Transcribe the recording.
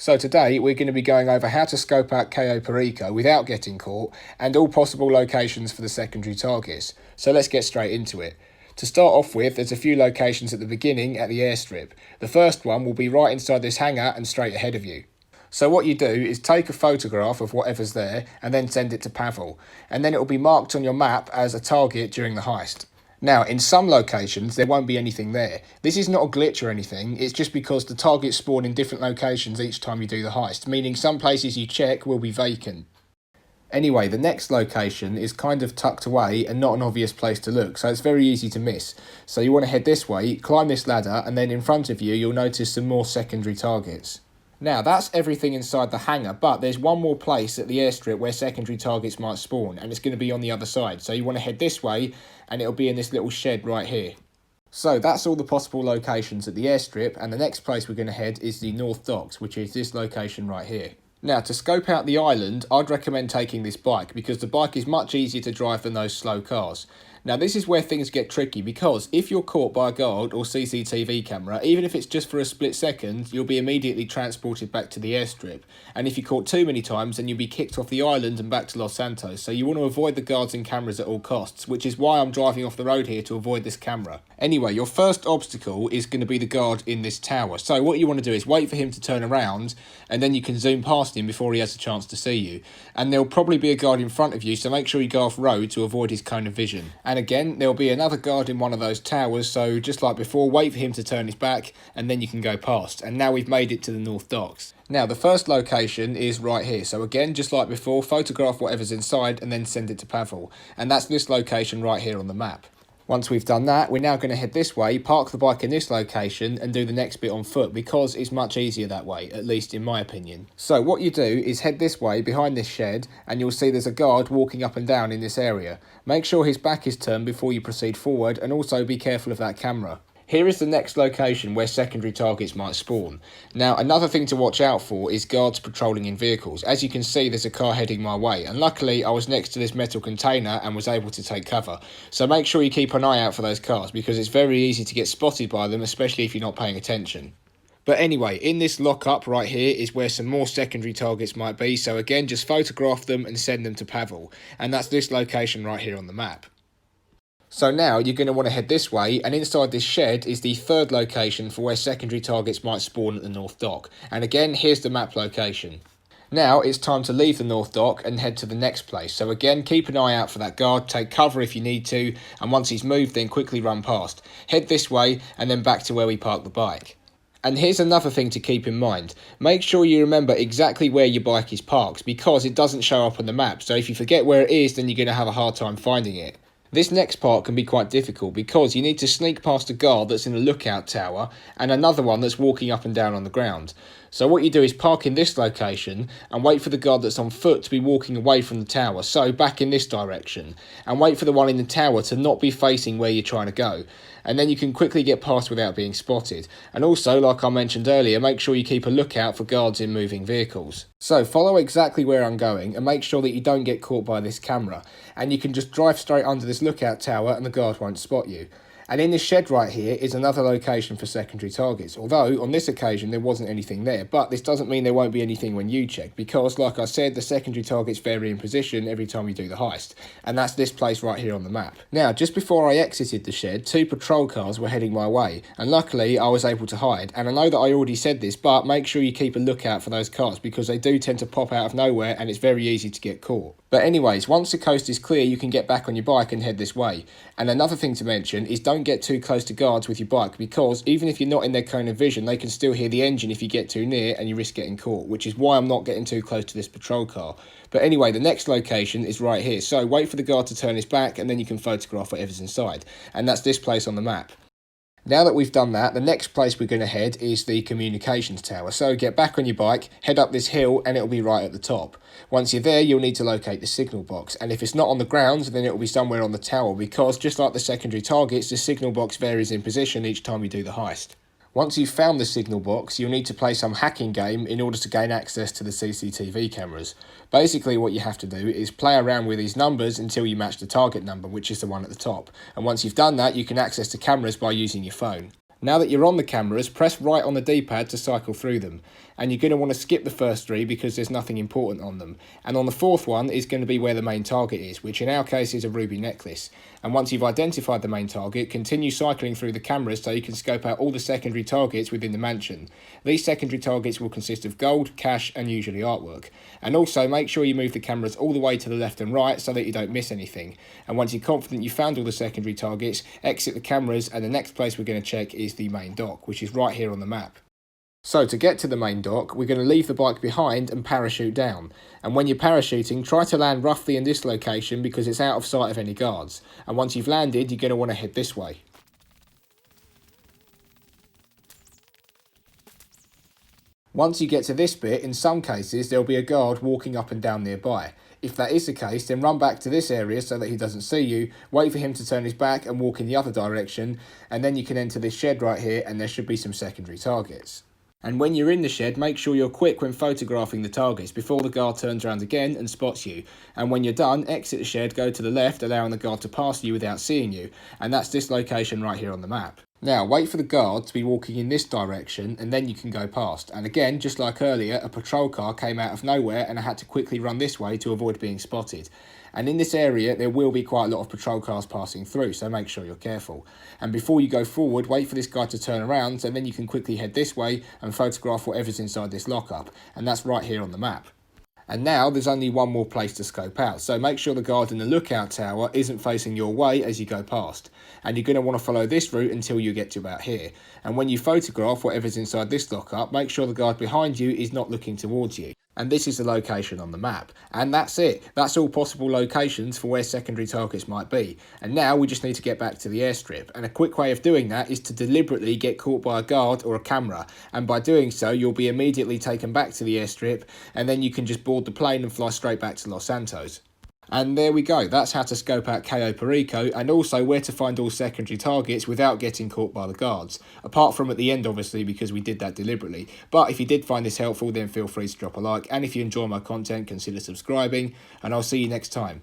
So today we're going to be going over how to scope out Cayo Perico without getting caught and all possible locations for the secondary targets. So let's get straight into it. To start off with, there's a few locations at the beginning at the airstrip. The first one will be right inside this hangar and straight ahead of you. So what you do is take a photograph of whatever's there and then send it to Pavel, and then it will be marked on your map as a target during the heist. Now, in some locations, there won't be anything there. This is not a glitch or anything, it's just because the targets spawn in different locations each time you do the heist, meaning some places you check will be vacant. Anyway, the next location is kind of tucked away and not an obvious place to look, so it's very easy to miss. So you want to head this way, climb this ladder, and then in front of you, you'll notice some more secondary targets. Now, that's everything inside the hangar, but there's one more place at the airstrip where secondary targets might spawn, and it's going to be on the other side. So you want to head this way, and it'll be in this little shed right here. So that's all the possible locations at the airstrip, and the next place we're going to head is the North Docks, which is this location right here. Now, to scope out the island, I'd recommend taking this bike, because the bike is much easier to drive than those slow cars. Now, this is where things get tricky, because if you're caught by a guard or CCTV camera, even if it's just for a split second, you'll be immediately transported back to the airstrip. And if you're caught too many times, then you'll be kicked off the island and back to Los Santos. So you want to avoid the guards and cameras at all costs, which is why I'm driving off the road here to avoid this camera. Anyway, your first obstacle is going to be the guard in this tower. So what you want to do is wait for him to turn around, and then you can zoom past him before he has a chance to see you. And there'll probably be a guard in front of you, so make sure you go off road to avoid his cone of vision. And again, there'll be another guard in one of those towers, so just like before, wait for him to turn his back, and then you can go past. And now we've made it to the North Docks. Now, the first location is right here. So again, just like before, photograph whatever's inside and then send it to Pavel. And that's this location right here on the map. Once we've done that, we're now going to head this way, park the bike in this location, and do the next bit on foot, because it's much easier that way, at least in my opinion. So what you do is head this way, behind this shed, and you'll see there's a guard walking up and down in this area. Make sure his back is turned before you proceed forward, and also be careful of that camera. Here is the next location where secondary targets might spawn. Now, another thing to watch out for is guards patrolling in vehicles. As you can see, there's a car heading my way, and luckily I was next to this metal container and was able to take cover. So make sure you keep an eye out for those cars, because it's very easy to get spotted by them, especially if you're not paying attention. But anyway, in this lockup right here is where some more secondary targets might be, so again, just photograph them and send them to Pavel. And that's this location right here on the map. So now you're going to want to head this way, and inside this shed is the third location for where secondary targets might spawn at the North Dock. And again, here's the map location. Now it's time to leave the North Dock and head to the next place. So again, keep an eye out for that guard, take cover if you need to, and once he's moved, then quickly run past. Head this way and then back to where we parked the bike. And here's another thing to keep in mind. Make sure you remember exactly where your bike is parked, because it doesn't show up on the map. So if you forget where it is, then you're going to have a hard time finding it. This next part can be quite difficult, because you need to sneak past a guard that's in a lookout tower and another one that's walking up and down on the ground. So what you do is park in this location and wait for the guard that's on foot to be walking away from the tower, so back in this direction, and wait for the one in the tower to not be facing where you're trying to go. And then you can quickly get past without being spotted. And also, like I mentioned earlier, make sure you keep a lookout for guards in moving vehicles. So follow exactly where I'm going and make sure that you don't get caught by this camera. And you can just drive straight under this lookout tower and the guard won't spot you. And in this shed right here is another location for secondary targets, although on this occasion there wasn't anything there. But this doesn't mean there won't be anything when you check, because like I said, the secondary targets vary in position every time you do the heist. And that's this place right here on the map. Now, just before I exited the shed, 2 patrol cars were heading my way, and luckily I was able to hide. And I know that I already said this, but make sure you keep a lookout for those cars, because they do tend to pop out of nowhere and it's very easy to get caught. But anyways, once the coast is clear, you can get back on your bike and head this way. And another thing to mention is don't get too close to guards with your bike, because even if you're not in their cone of vision, they can still hear the engine if you get too near and you risk getting caught, which is why I'm not getting too close to this patrol car. But anyway, the next location is right here, so wait for the guard to turn his back and then you can photograph whatever's inside. And that's this place on the map. Now that we've done that, the next place we're going to head is the communications tower. So get back on your bike, head up this hill, and it'll be right at the top. Once you're there, you'll need to locate the signal box. And if it's not on the ground, then it'll be somewhere on the tower, because just like the secondary targets, the signal box varies in position each time you do the heist. Once you've found the signal box, you'll need to play some hacking game in order to gain access to the CCTV cameras. Basically what you have to do is play around with these numbers until you match the target number, which is the one at the top. And once you've done that, you can access the cameras by using your phone. Now that you're on the cameras, press right on the D-pad to cycle through them. and you're going to want to skip the first 3 because there's nothing important on them. And on the 4th one is going to be where the main target is, which in our case is a ruby necklace. And once you've identified the main target, continue cycling through the cameras so you can scope out all the secondary targets within the mansion. These secondary targets will consist of gold, cash and usually artwork. And also make sure you move the cameras all the way to the left and right so that you don't miss anything. And once you're confident you've found all the secondary targets, exit the cameras, and the next place we're going to check is the main dock, which is right here on the map. So to get to the main dock, we're going to leave the bike behind and parachute down. And when you're parachuting, try to land roughly in this location because it's out of sight of any guards. And once you've landed, you're going to want to head this way. Once you get to this bit, in some cases there'll be a guard walking up and down nearby. If that is the case, then run back to this area so that he doesn't see you, wait for him to turn his back and walk in the other direction, and then you can enter this shed right here and there should be some secondary targets. And when you're in the shed, make sure you're quick when photographing the targets before the guard turns around again and spots you. And when you're done, exit the shed, go to the left, allowing the guard to pass you without seeing you. And that's this location right here on the map. Now, wait for the guard to be walking in this direction and then you can go past. And again, just like earlier, a patrol car came out of nowhere and I had to quickly run this way to avoid being spotted. And in this area, there will be quite a lot of patrol cars passing through, so make sure you're careful. And before you go forward, wait for this guy to turn around, so then you can quickly head this way and photograph whatever's inside this lockup. And that's right here on the map. And now there's only one more place to scope out, so make sure the guard in the lookout tower isn't facing your way as you go past. And you're going to want to follow this route until you get to about here. And when you photograph whatever's inside this lockup, make sure the guard behind you is not looking towards you. And this is the location on the map. And that's it. That's all possible locations for where secondary targets might be. And now we just need to get back to the airstrip. And a quick way of doing that is to deliberately get caught by a guard or a camera. And by doing so, you'll be immediately taken back to the airstrip, and then you can just board the plane and fly straight back to Los Santos. And there we go, that's how to scope out Cayo Perico, and also where to find all secondary targets without getting caught by the guards. Apart from at the end, obviously, because we did that deliberately. But if you did find this helpful, then feel free to drop a like, and if you enjoy my content, consider subscribing, and I'll see you next time.